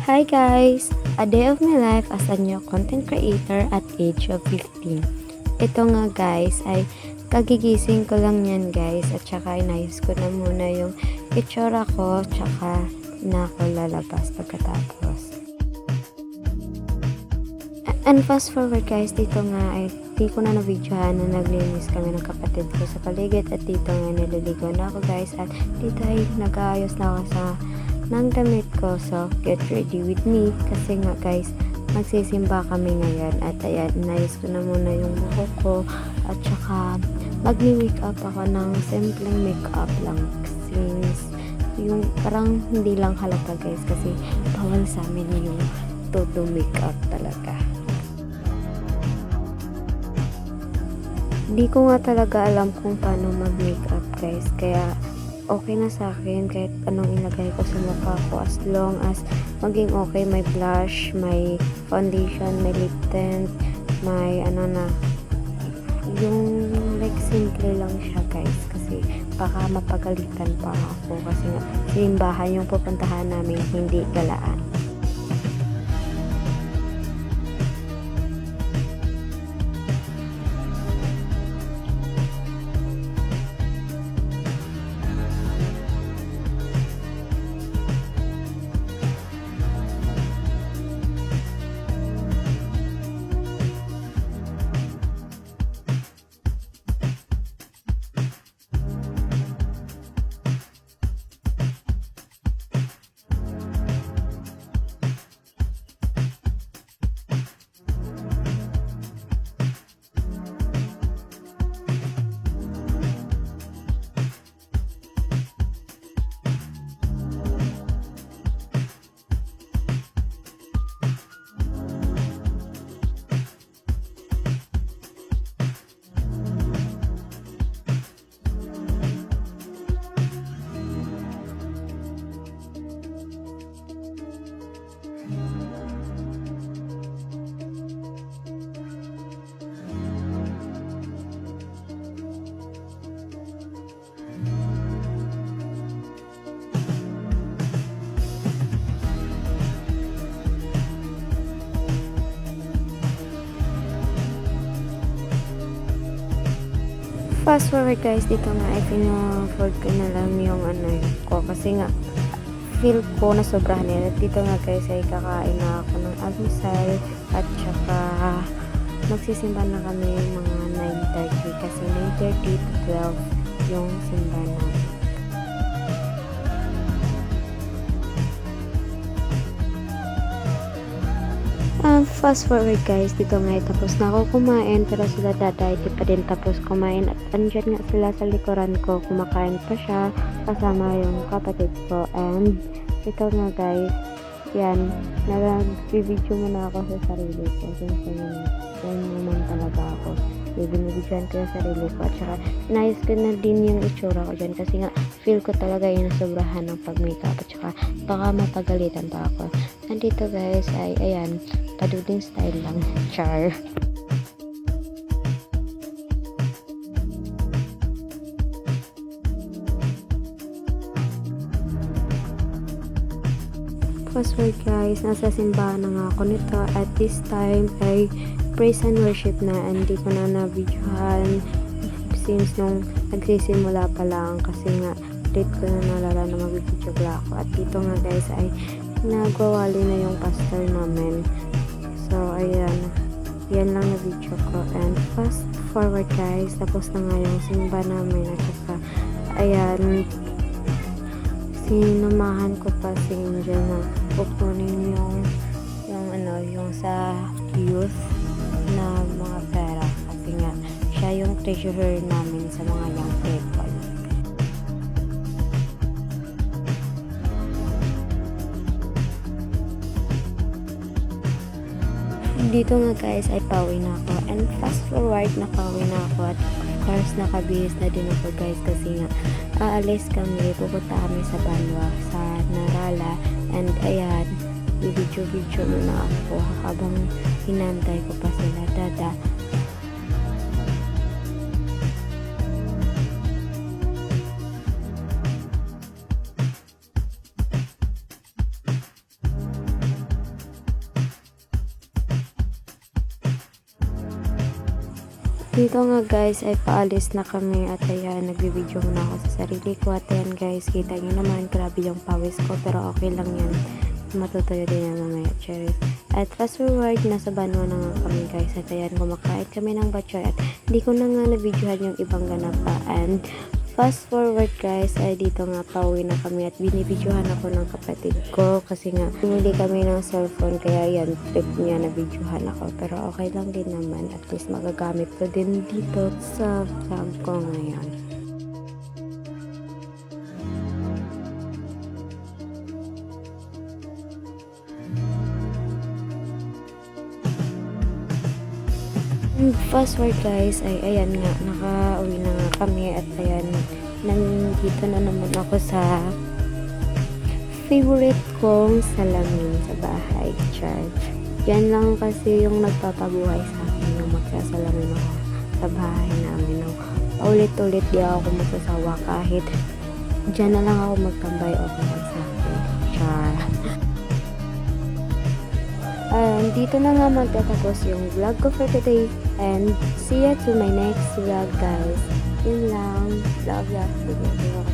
Hi guys! A day of my life as a new content creator at age of 15. Ito nga guys ay kagigising ko lang yan guys at saka inayos ko na muna yung itsura ko tsaka na ako lalabas pagkatapos. And fast forward guys, dito nga ay di ko na na-videohan na naglinis kami ng kapatid ko sa paligid at dito nga nililigo na ako guys at dito ay nag-aayos na ako sa ng damit ko, so get ready with me kasi nga guys magsisimba kami ngayon at ayan, inayos ko na muna yung buhok ko at saka magni-makeup ako ng simpleng makeup lang since yung parang hindi lang halata guys kasi bawal sa amin yung todo makeup talaga. Di ko nga talaga alam kung paano mag-makeup guys, kaya okay na sa akin kahit anong ilagay ko sa mukha ko as long as maging okay, may blush, may foundation, may lip tint, may yung like simple lang siya guys kasi baka mapagalitan pa ako kasi nga simbahan yung pupuntahan namin, hindi galaan. Fast forward guys, dito nga ay pina-forward ko na lang yung ko kasi nga feel ko na sobrahan nila. Dito nga guys ay kakain na ako ng almusal at saka magsisimba na kami mga 9:30 kasi 9:30 to 12 yung simba namin. Fast forward guys, dito nga tapos na ako kumain pero sila daday di pa din tapos kumain at andyan nga sila sa likuran ko, kumakain pa siya kasama yung kapatid ko. And ito nga guys, yan, nag-video muna ako sa sarili ko since yan naman talaga ako, binibidyoan ko yung sarili ko at saka inayos ko na din yung itsura ko dyan kasi nga feel ko talaga yung sobrahan ng pag-makeup at saka baka mapagalitan pa ako. Nandito guys ay ayan, paduding style lang, char. Password guys, nasa simbahan na nga ako nito at this time ay praise and worship na, and di ko na na-videohan since nung nagsisimula pa lang kasi nga date ko na nalala na mag-video vlog ako. At dito nga guys ay nagwawali na yung pastor namin, so ayan, yan lang na video ko. And fast forward guys, tapos na nga yung simba namin at saka ayan, sinumahan ko pa si Angel na kukunin yung sa youth na mga pera kasi nga siya yung treasurer namin sa mga young people. Dito nga guys ay pauwi na ako, and fast forward na pauwi na ako at of course nakabihis na din ako guys kasi nga aalis kami, pupunta kami sa Banwa sa Narala, and ayan, video muna ako habang hinantay ko pa sila dada. Dito nga guys ay paalis na kami at ayan, nagbibideo muna ako sa sarili ko at ayan guys, kita nyo naman grabe yung pawis ko pero okay lang yan. Matutuyo din yan mamaya, cherry. At fast forward, nasa Banwa na nga kami guys at ayan, kumakain kami ng batchoy at hindi ko na nga na-videohan yung ibang ganap pa. And fast forward guys, ay dito nga pauwi na kami at binibidyohan ako ng kapatid ko kasi nga bumili kami ng cellphone kaya yan, trip niya na videohan ako pero okay lang din naman, at least magagamit ko din dito sa vlog ko ngayon. Fast forward guys, ay ayan nga, nakauwi na nga kami at ayan, nandito na naman ako sa favorite kong salamin sa bahay, char. Yan lang kasi yung nagpapabuhay sa akin, yung magsasalamin ako sa bahay namin. Paulit-ulit di ako magsasawa kahit dyan na lang ako magtambay, okay lang sa akin, char. Dito na nga magtatapos yung vlog ko for today and see you to my next vlog guys. Yun lang. Love.